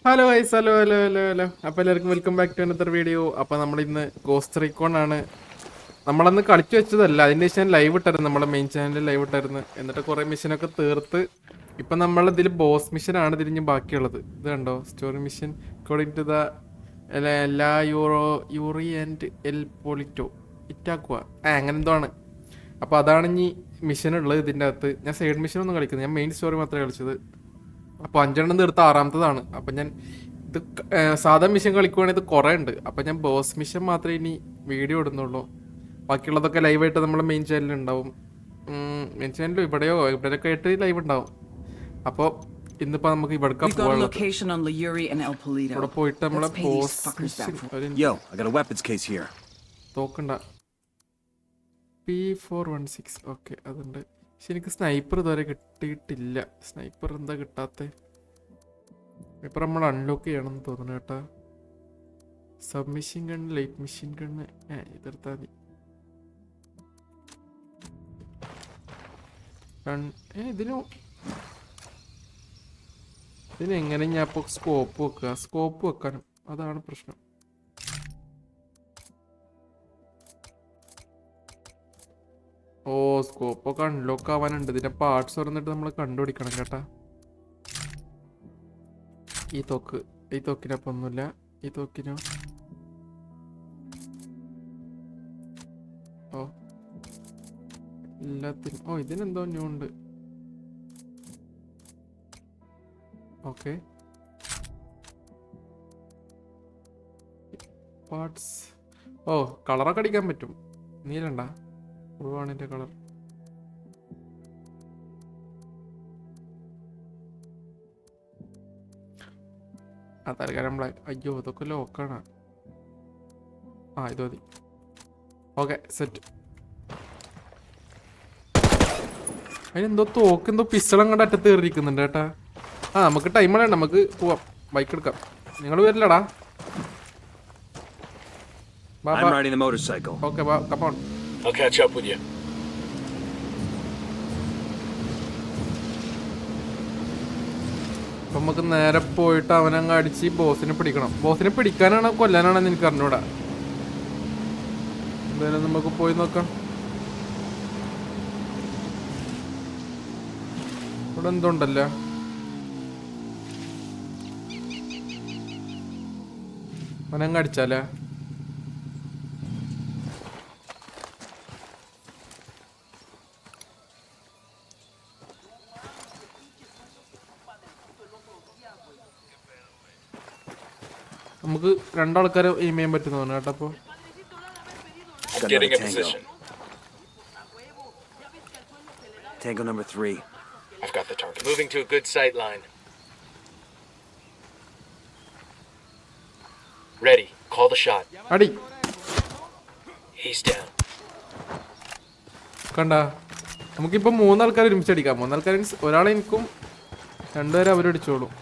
Hello guys, hello hello hello hello. അപ്പോൾ എല്ലാവർക്കും welcome back to another video. അപ്പോൾ നമ്മളിന്ന് കോസ്റ്റ് റീക്കോൺ ആണ്. നമ്മളന്ന് കളിച്ചു വെച്ചതല്ല, അതിൻ്റെ ശേഷം ലൈവ് ഇട്ടായിരുന്നു, നമ്മുടെ മെയിൻ ചാനലിൽ ലൈവ് ഇട്ടായിരുന്നു. എന്നിട്ട് കുറേ മിഷനൊക്കെ തീർത്ത് ഇപ്പം നമ്മളിതിൽ ബോസ് മിഷനാണ് തിരിഞ്ഞ് ബാക്കിയുള്ളത്. ഇത് കണ്ടോ, story mission according to the എല്ലാ യൂറി ആൻഡ് എൽ പോളിറ്റോ ഇറ്റാക്കുക അങ്ങനെ എന്തോ ആണ്. അപ്പോൾ അതാണ് ഇനി മിഷനുള്ളത് ഇതിൻ്റെ അകത്ത്. ഞാൻ സൈഡ് മിഷനൊന്നും കളിക്കുന്നത്, ഞാൻ മെയിൻ സ്റ്റോറി മാത്രമേ കളിച്ചത്. അപ്പോൾ 5 തീർത്ത 6ാമത്തതാണ്. അപ്പം ഞാൻ ഇത് സാധാ മിഷൻ കളിക്കുവാണെങ്കിൽ ഇത് കുറേ ഉണ്ട്. അപ്പം ഞാൻ ബോസ് മിഷൻ മാത്രമേ ഇനി വീഡിയോ ഇടുന്നുള്ളൂ. ബാക്കിയുള്ളതൊക്കെ ലൈവായിട്ട് നമ്മുടെ മെയിൻ ചാനലിൽ ഉണ്ടാവും. മെയിൻ ചാനലിലും ഇവിടെയൊക്കെ ആയിട്ട് ലൈവ് ഉണ്ടാവും. അപ്പോൾ ഇന്നിപ്പോൾ നമുക്ക് ഇവിടേക്കാ പോകാനുള്ളത്. ഇവിടെ പോയിട്ട് നമ്മളെ ബോസ് മിഷൻ തോക്കണ്ട P416. ഓക്കെ, അതുണ്ട്. പക്ഷെ എനിക്ക് സ്നൈപ്പർ ഇതുവരെ കിട്ടിയിട്ടില്ല. സ്നൈപ്പർ എന്താ കിട്ടാത്ത? ഇപ്പം നമ്മൾ അൺലോക്ക് ചെയ്യണമെന്ന് തോന്നുന്നു കേട്ടാ. Sub machine gun, light machine gun ഇതെടുത്താൽ മതി. ഇതിനെങ്ങനെ ഞാൻ ഇപ്പോൾ സ്കോപ്പ് വെക്കുക? സ്കോപ്പ് വെക്കാനും അതാണ് പ്രശ്നം. ഓ, സ്കോപ്പൊക്കെ അൺലോക്ക് ആവാനുണ്ട്. ഇതിന്റെ പാർട്സ് തുറന്നിട്ട് നമ്മൾ കണ്ടുപിടിക്കണം കേട്ടാ. ഈ തോക്കിനപ്പം ഒന്നുമില്ല. ഈ തോക്കിനോ? ഓ, എല്ലാത്തിനും. ഓ, ഇതിനെന്തോ ന്യൂ ഉണ്ട്. Okay, parts. ഓ, കളറൊക്കെ അടിക്കാൻ പറ്റും. നീലണ്ട ഉൾവാണിന്റെ കളർ. തൽക്കാലം ബ്ലാക്ക്. അയ്യോ, ഇതൊക്കെ ലോക്കാണ്. ഇത് മതി. Okay, set. അതിനെന്തോ തോക്കെന്തോ പിസ്റ്റളം കണ്ട് അറ്റത്ത് കയറിയിരിക്കുന്നുണ്ട് കേട്ടാ. നമുക്ക് ടൈം വേണ്ട, നമുക്ക് പോവാം. ബൈക്ക് എടുക്കാം. നിങ്ങൾ വരില്ലടാ. Okay, come on. I'll catch up with you. അപ്പം നമുക്ക് നേരെ പോയിട്ട് അവനങ്ങ് അടിച്ച് ബോസിനെ പിടിക്കണം. ബോസിനെ പിടിക്കാനാണോ കൊല്ലാനാണെന്ന് എനിക്ക് അറിഞ്ഞൂടാ. എന്തായാലും നമുക്ക് പോയി നോക്കാം. ഇവിടെ എന്തുണ്ടല്ലോ? അവനങ്ങ് അടിച്ചാലേ? നമുക്ക് 2 ആൾക്കാരെ എയിം ചെയ്യാൻ പറ്റുന്നതാണ് കേട്ടോ. അപ്പോൾ Getting a position. Tango number 3. I've got the target. Moving to a good sight line. Ready. Call the shot. അടി. He's down. കണ്ടാ, നമുക്കിപ്പോൾ 3 ആൾക്കാർ ഒരുമിച്ച് അടിക്കാം. 3 ആൾക്കാർ മീൻസ് ഒരാളെ എനിക്കും 2 പേരെ അവരടിച്ചോളും.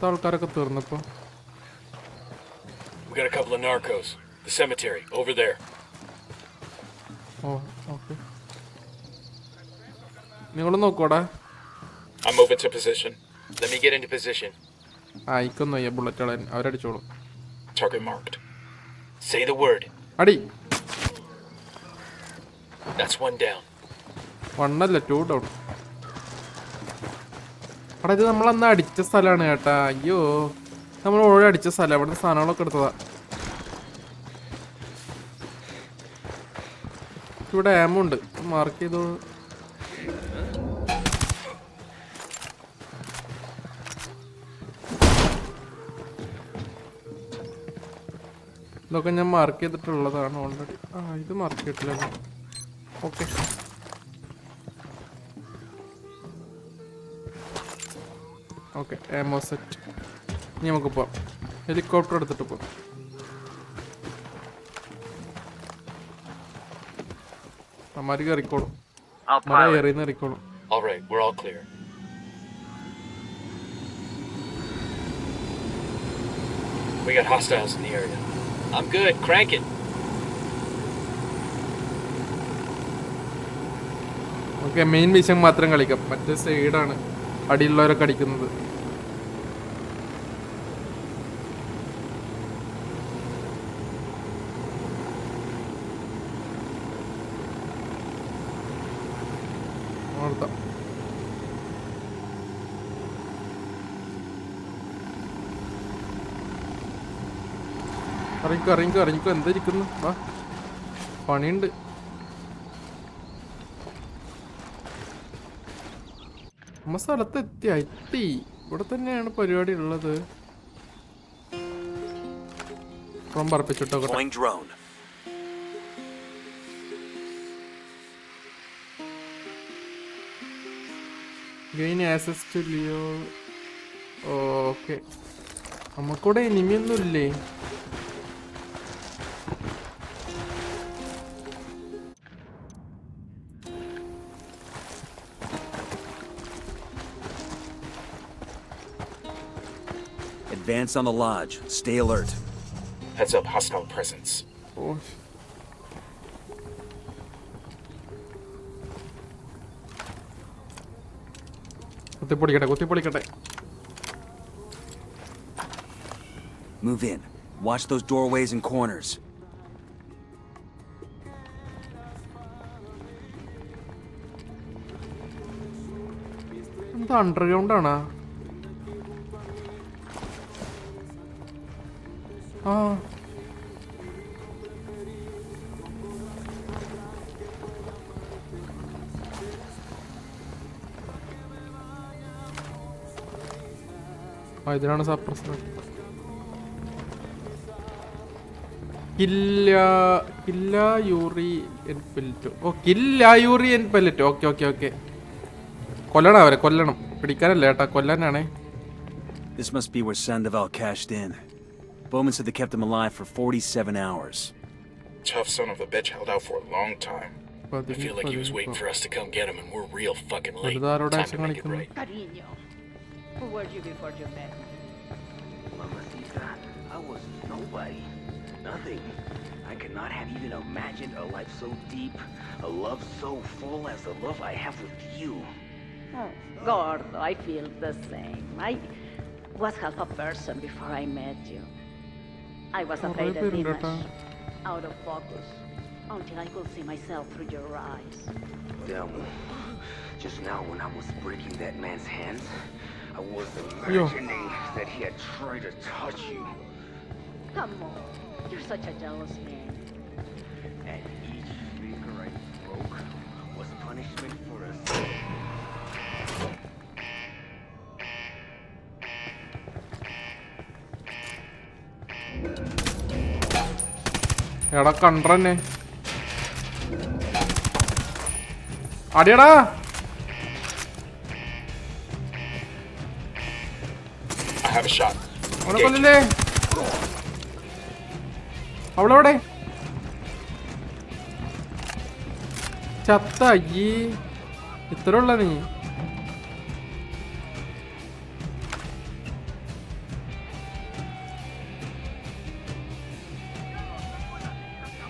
ആൾക്കാരൊക്കെ തീർന്നപ്പോ We got a couple of narcos. The cemetery over there. ഓ, ഓക്കെ. നിങ്ങൾ നോക്കോടാ. I'm moving to position. Let me get into position. ഇക്കൊന്നു ബുള്ളറ്റ് കളയാൻ അവരടിച്ചോളും. Target marked. Say the word. അടി. That's 1 down. 1 അല്ല, 2 ഡൗൺ. അവിടെ ഇത് നമ്മളന്ന് അടിച്ച സ്ഥലമാണ് കേട്ടാ. അയ്യോ, നമ്മൾ ഓൾറെഡി അടിച്ച സ്ഥലം. അവിടുത്തെ സാധനങ്ങളൊക്കെ എടുത്തതാ. ഇവിടെ ആമോ ഉണ്ട്, മാർക്ക് ചെയ്തോ. ഇതൊക്കെ ഞാൻ മാർക്ക് ചെയ്തിട്ടുള്ളതാണ് ഓൾറെഡി. ഇത് മാർക്ക് ചെയ്തിട്ടില്ല. Okay, okay, ammo set. ഇനി നമുക്ക് പോവാം. ഹെലികോപ്റ്റർ എടുത്തിട്ട് പോവാം. അമ്മാര് കയറിക്കോളും. എറിയുന്ന കയറിക്കോളും. All right, we're all clear. We got hostiles in the area. I'm good. Crank it. നമുക്ക് മെയിൻ മിഷൻ മാത്രം കളിക്കാം. മറ്റേ സൈഡാണ് അടിയുള്ളവരൊക്കെ അടിക്കുന്നത്. അറിയിക്കോ എന്താ ഇരിക്കുന്നു? വാ, പണിയുണ്ട്. നമ്മ സ്ഥലത്ത് എത്തി. ഇവിടെ തന്നെയാണ് പരിപാടി ഉള്ളത്. പറപ്പിച്ചിട്ടോ. Gain access to Leo. Okay, നമുക്കിവിടെ എനിമിയൊന്നും ഇല്ലേ? Advance on the lodge. Stay alert. Heads up, hostile presence. Oh. കുത്തിപ്പൊളിക്കട്ടെ. Move in. Watch those doorways and corners. എന്താ അണ്ടർഗ്രൗണ്ട് ആണോ? ആ, ഇതിനാണ് സപ്രസർ. കില്ലായൂറി എൻ പെല്ലറ്റ്. ഓക്കെ. കൊല്ലണം അവരെ, കൊല്ലണം. പിടിക്കാനല്ല ഏട്ടാ, കൊല്ലാനാണേ. This must be where Sandoval cashed in. Bowman said they kept him alive for 47 hours. Tough son of a bitch held out for a long time. I feel like he was waiting for us to come get him, and we're real fucking late. Time to make it right. Cariño, who were you before you met me? Mamacita, I was nobody. Nothing. I could not have even imagined a life so deep, a love so full as the love I have with you. Oh, Gordo, I feel the same. I was half a person before I met you. I was a faded image, out of focus, until I could see myself through your eyes. Delmo, just now when I was breaking that man's hands, I was imagining that he had tried to touch you. Come on, you're such a jealous man. And each finger I broke was punishment for a sin. എടാ കണ്ടന്നെ അടിയടാ. I have a shot. അവിടെ കൊല്ലല്ലേ? അവളെവിടെ? ചത്ത. അയ്യേ, ഇത്ര ഉള്ള നീ?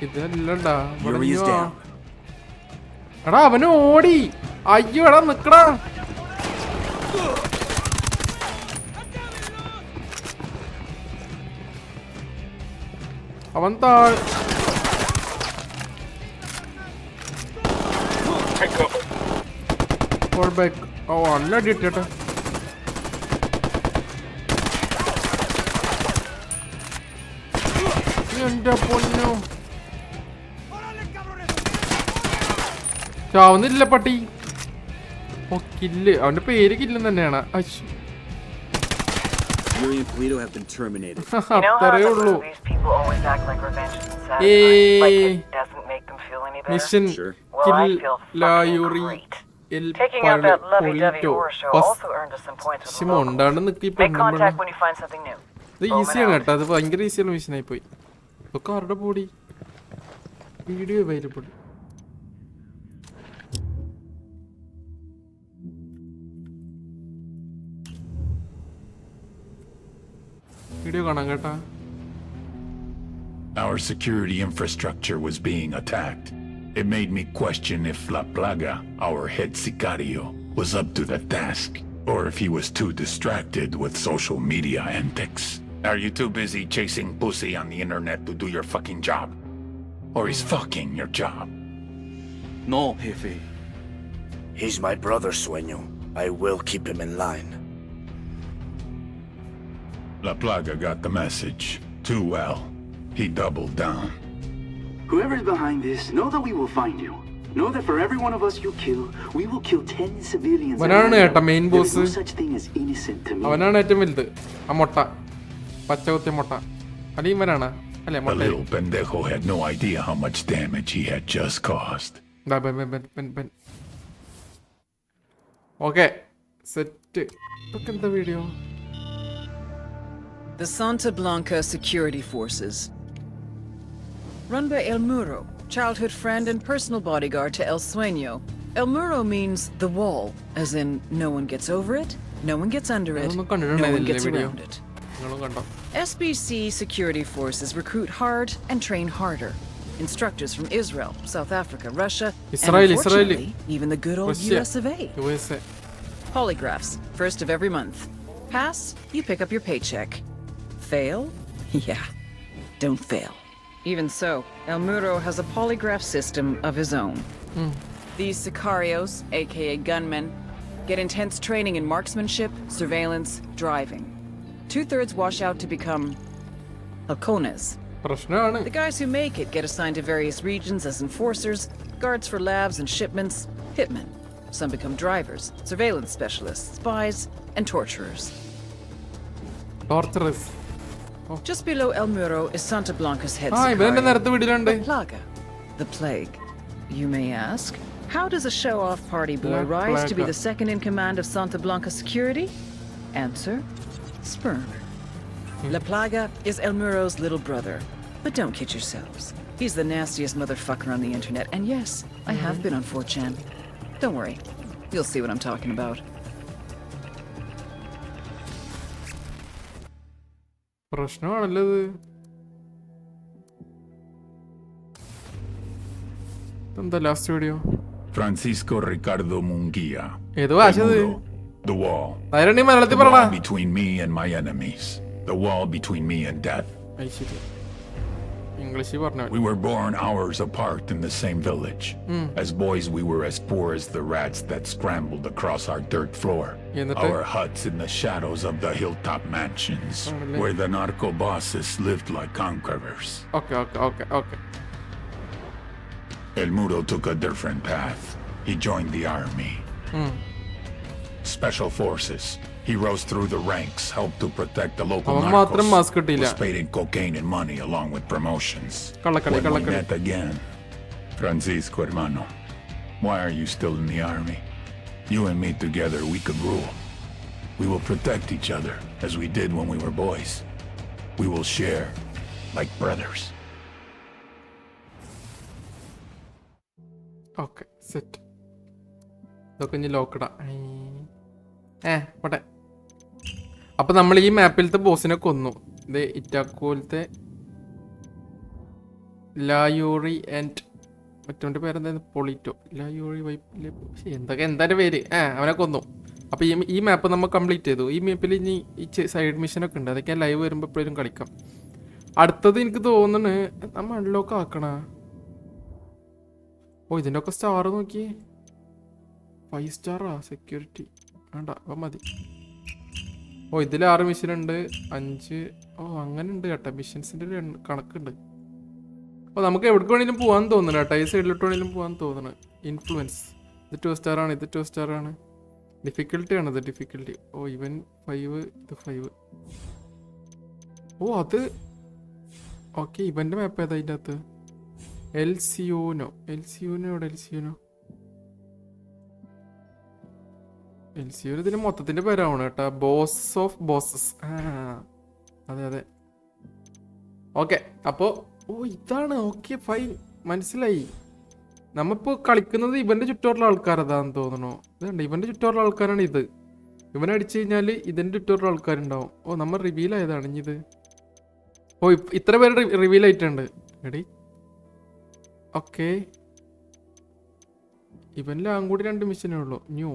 ഇതല്ലടാ. എടാ അവന് ഓടി. അയ്യോ എടാ നിക്കടാ. അവൻ നല്ല അടിയിട്ടെ. എന്റെ പൊന്നു ചാവുന്നില്ല പട്ടി. ഓ കില്ല്. അവന്റെ പേര് കില്ലും തന്നെയാണ്. അത്രേ ഉള്ളൂ. മിഷൻ കില്ലായൂറി എൽ പൊളിറ്റോ. ഉണ്ടാണ്ട് നിക്കി പെണ്ണുമ്പോൾ ഇത് ഈസിയാണ് കേട്ടോ. അത് ഭയങ്കര ഈസിയുള്ള മിഷനായി പോയി. ഇതൊക്കെ ആരുടെ ബോഡി? Video available. വീഡിയോ കാണാം കേട്ടാ. Our security infrastructure was being attacked. It made me question if La Plaga, our head sicario, was up to the task, or if he was too distracted with social media antics. Are you too busy chasing pussy on the internet to do your fucking job? Or is fucking your job? No, Jefe. He's my brother, Sueño. I will keep him in line. La Plaga got the message. Too well. He doubled down. Whoever's behind this, know that we will find you. Know that for every one of us you kill, we will kill 10 civilians. അവനാണ് കേട്ടോ main boss. There is no such thing as innocent to me. അവനാണ് ഏറ്റവും വലുത്. ആ മുട്ട, പച്ചകുത്തിയ മുട്ട. അല്ല ഇവനാണ് അല്ലേ The മുട്ട? little pendejo had no idea how much damage he had just caused. Okay set. ഇതൊക്കെ എന്താ video? The Santa Blanca Security Forces. Run by El Muro, childhood friend and personal bodyguard to El Sueño. El Muro means the wall, as in no one gets over it, no one gets under it, no one gets around it. SBC Security Forces recruit hard and train harder. Instructors from Israel, South Africa, Russia, and unfortunately, even the good old US of A. Polygraphs, first of every month. Pass, you pick up your paycheck. Fail? Yeah, don't fail. Even so, El Muro has a polygraph system of his own. These sicarios, aka gunmen, get intense training in marksmanship, surveillance, driving. 2/3 wash out to become halcones. The guys who make it get assigned to various regions as enforcers, guards for labs and shipments, hitmen. Some become drivers, surveillance specialists, spies, and torturers. Torturers. Just below El Muro is Santa Blanca's head sicario, the Plaga, the plague. You may ask, how does a show-off party boy rise to be the second in command of Santa Blanca security? Answer, sperm. La Plaga is El Muro's little brother. But don't kid yourselves. He's the nastiest motherfucker on the internet. And yes, I have been on 4chan. Don't worry. You'll see what I'm talking about. പ്രശ്നമാണല്ലോ ഇത്. എന്താ last video? Francisco Ricardo Munguia. ഏതോ ആശയത്. The wall. ആരണ്ടി മലയാളത്തിൽ The പറടാ. wall between me and my enemies. The wall between me and death. ഇംഗ്ലീഷിൽ പറഞ്ഞു. We were born hours apart in the same village. As boys, we were as poor as the rats that scrambled across our dirt floor. Our huts in the shadows of the hilltop mansions, where the narco bosses lived like conquerors. Okay. El Muro took a different path. He joined the army. Special forces. He rose through the ranks, helped to protect the local narcos, was paid in cocaine and money along with promotions. When we met again, Francisco hermano, why are you still in the army? You and me together, we could rule. We will protect each other, as we did when we were boys. We will share, like brothers. Okay, set. ഇതൊക്കെ ഇനി ലോക്കടാ. പോട്ടെ. അപ്പൊ നമ്മൾ ഈ മാപ്പിലത്തെ ബോസിനെ കൊന്നു. ഇത് ഇറ്റാക്കോലത്തെ ലായൂറി and മറ്റവന്റെ പേരെന്തായിരുന്നു? പൊളിറ്റോ. ലായൂറി വൈപ്പിലെ എന്തായാലും പേര്. അവനെ കൊന്നു. അപ്പൊ ഈ മാപ്പ് നമ്മൾ കംപ്ലീറ്റ് ചെയ്തു. ഈ മാപ്പിൽ ഇനി ഈ സൈഡ് മിഷനൊക്കെ ഉണ്ട്. അതൊക്കെ ലൈവ് വരുമ്പോൾ എപ്പോഴും കളിക്കാം. അടുത്തത് എനിക്ക് തോന്നുന്നു നമ്മൾ അൺലോക്ക് ആക്കണ. ഇതിന്റെ ഒക്കെ സ്റ്റാർ നോക്കി. 5 സ്റ്റാറാ സെക്യൂരിറ്റി. വേണ്ട അപ്പം മതി. ഇതിൽ 6 മിഷൻ ഉണ്ട്. 5 അങ്ങനെ ഉണ്ട് കേട്ടോ. മിഷൻസിന്റെ കണക്കുണ്ട്. നമുക്ക് എവിടേക്ക് വേണമെങ്കിലും പോകാൻ തോന്നുന്നു കേട്ടോ. ഈ സൈഡിലോട്ട് വേണമെങ്കിലും പോകാൻ തോന്നുന്നു. ഇൻഫ്ലുവൻസ് ഇത് 2 സ്റ്റാർ ആണ്. ഇത് 2 സ്റ്റാർ ആണ്. ഡിഫിക്കൽട്ടി ആണ് ഇത്. ഡിഫിക്കൽട്ടി ഇവൻ 5 ഇത് 5. അത് ഓക്കെ. ഇവന്റെ മാപ്പ് ഏതാ അതിൻ്റെ അകത്ത്? എൽസിയൂനോ എവിടെ? എൽസിയൂനോ ഇതിന്റെ മൊത്തത്തിന്റെ പേരാണ് കേട്ടാ. Boss of bosses. അതെ. ഓക്കെ. അപ്പോ ഇതാണ്. ഓക്കെ ഫൈൻ, മനസ്സിലായി. നമ്മിപ്പോ കളിക്കുന്നത് ഇവന്റെ ചുറ്റോറുള്ള ആൾക്കാരതാന്ന് തോന്നണോ? ഇതുണ്ട് ഇവന്റെ ചുറ്റോറുള്ള ആൾക്കാരാണ് ഇത്. ഇവനടിച്ചു കഴിഞ്ഞാല് ഇതിന്റെ ചുറ്റോറുള്ള ആൾക്കാരുണ്ടാവും. നമ്മൾ റിവീൽ ആയതാണ് ഇനി ഇത്. ഇത്ര പേര് റിവീൽ ആയിട്ടുണ്ട്. എടി ഓക്കെ. ഇവനിലാകും കൂടി 2 മിഷനേ ഉള്ളൂ. ന്യൂ.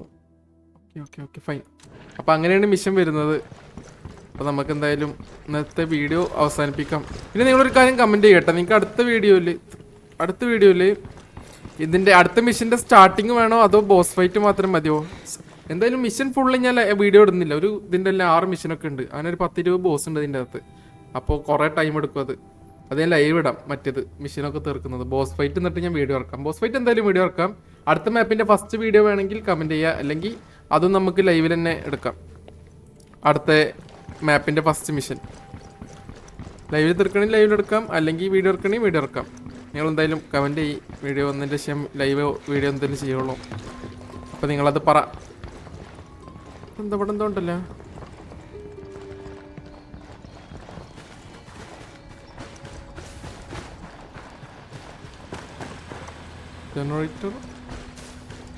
Okay fine. അപ്പം അങ്ങനെയാണ് മിഷൻ വരുന്നത്. അപ്പോൾ നമുക്ക് എന്തായാലും ഇന്നത്തെ വീഡിയോ അവസാനിപ്പിക്കാം. പിന്നെ നിങ്ങളൊരു കാര്യം കമൻറ്റ് ചെയ്യട്ടെ, നിങ്ങൾക്ക് അടുത്ത വീഡിയോയിൽ ഇതിൻ്റെ അടുത്ത മിഷൻ്റെ സ്റ്റാർട്ടിങ് വേണോ അതോ ബോസ് ഫൈറ്റ് മാത്രം മതിയോ? എന്തായാലും മിഷൻ ഫുള്ള് ഞാൻ വീഡിയോ ഇടുന്നില്ല. ഇതിൻ്റെ എല്ലാം 6 മിഷനൊക്കെ ഉണ്ട്. അങ്ങനെ ഒരു 10-20 ബോസ് ഉണ്ട് ഇതിൻ്റെ അകത്ത്. അപ്പോൾ കുറേ ടൈം എടുക്കും അത് ഞാൻ ലൈവ് ഇടാം. മറ്റേത് മിഷനൊക്കെ തീർക്കുന്നത് ബോസ് ഫൈറ്റ് എന്നിട്ട് ഞാൻ വീഡിയോ ഇറക്കാം. ബോസ് ഫൈറ്റ് എന്തായാലും വീഡിയോ ഇറക്കാം. അടുത്ത മാപ്പിൻ്റെ ഫസ്റ്റ് വീഡിയോ വേണമെങ്കിൽ കമൻറ്റ് ചെയ്യുക, അല്ലെങ്കിൽ അതും നമുക്ക് ലൈവിൽ തന്നെ എടുക്കാം. അടുത്ത മാപ്പിൻ്റെ ഫസ്റ്റ് മിഷൻ ലൈവിൽ തീർക്കണമെങ്കിൽ ലൈവിൽ എടുക്കാം, അല്ലെങ്കിൽ വീഡിയോ എടുക്കണമെങ്കിൽ വീഡിയോ എടുക്കാം. നിങ്ങൾ എന്തായാലും കമൻറ്റ് ചെയ്യും. വീഡിയോ വന്നതിൻ്റെ ശേഷം ലൈവ് വീഡിയോ എന്തെങ്കിലും ചെയ്യുള്ളൂ. അപ്പോൾ നിങ്ങളത് പറ. ഇവിടെ എന്തോ ഉണ്ടല്ലോ. ജനറേറ്റർ.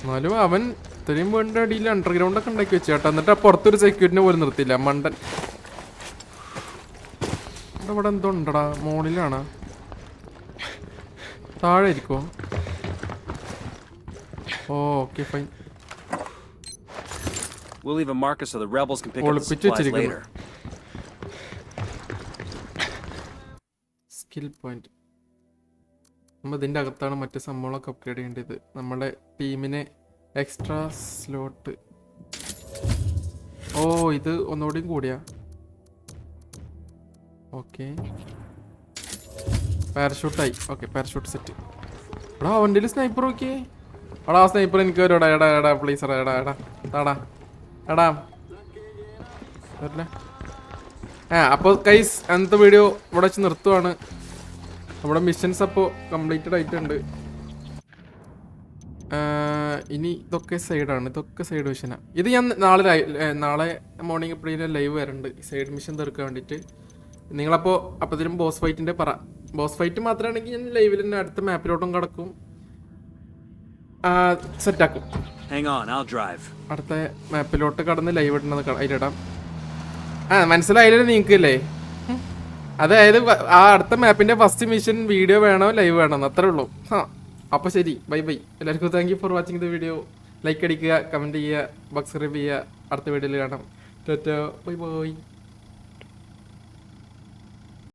എന്നാലും അവൻ ഇത്രയും വേണ്ട അടിയിൽ അണ്ടർഗ്രൗണ്ട് ഒക്കെ ഉണ്ടാക്കി വെച്ചു കേട്ടോ. എന്നിട്ട് പുറത്തൊരു സെക്യൂരിറ്റിനെ പോലും നിർത്തില്ല മണ്ടൻ. ഇവിടെ എന്തോ ഉണ്ടടാ. മോളിലാണോ താഴെ ഇരിക്കോ? Okay fine. We'll leave a marker so the rebels can pick up the ഒളിപ്പിച്ച് supplies വെച്ചിരിക്കുന്നു. later. Skill point. നമ്മൾ ഇതിൻ്റെ അകത്താണ് മറ്റു സംഭവങ്ങളൊക്കെ അപ്ഗ്രേഡ് ചെയ്യേണ്ടത്. നമ്മുടെ ടീമിന് എക്സ്ട്രാ സ്ലോട്ട്. ഇത് ഒന്നുകൂടിയും കൂടിയാ. ഓക്കെ പാരഷൂട്ടായി. Okay parachute set. എടാ അവൻ്റെ സ്നൈപ്പർ നോക്കിയേ. എടാ ആ സ്നൈപ്പർ എനിക്ക് വരും. എടാ പ്ലീസ് എടാ വരില്ല. അപ്പോൾ ഗൈസ് അന്നത്തെ വീഡിയോ ഇവിടെ വെച്ച് നിർത്തുവാണ്. നമ്മുടെ മിഷൻസ് അപ്പോൾ കംപ്ലീറ്റഡ് ആയിട്ടുണ്ട്. ഇനി ഇതൊക്കെ സൈഡാണ്. ഇതൊക്കെ സൈഡ് മിഷനാണ്. ഇത് ഞാൻ നാളെ മോർണിംഗ് എപ്പോഴും ലൈവ് വരുന്നുണ്ട് സൈഡ് മിഷൻ തീർക്കാൻ വേണ്ടിയിട്ട്. നിങ്ങളപ്പോൾ അപ്പോഴത്തേനും ബോസ് ഫൈറ്റിൻ്റെ ബോസ് ഫൈറ്റ് മാത്രമാണെങ്കിൽ ഞാൻ ലൈവിൽ തന്നെ അടുത്ത മാപ്പിലോട്ടും കിടക്കും, സെറ്റാക്കും. അടുത്ത മാപ്പിലോട്ട് കടന്ന് ലൈവ് ഇടണത് അതിലിടാം. മനസ്സിലായില്ലേ നിങ്ങൾക്കല്ലേ? അതായത് ആ അടുത്ത മാപ്പിൻ്റെ ഫസ്റ്റ് മിഷൻ വീഡിയോ വേണോ ലൈവ് വേണോ അത്രേ ഉള്ളൂ. അപ്പോൾ ശരി, ബൈ. എല്ലാവർക്കും thank you for watching the video. Like അടിക്കുക, കമൻറ്റ് ചെയ്യുക, സബ്സ്ക്രൈബ് ചെയ്യുക. അടുത്ത വീഡിയോയിൽ കാണാം. ബൈ.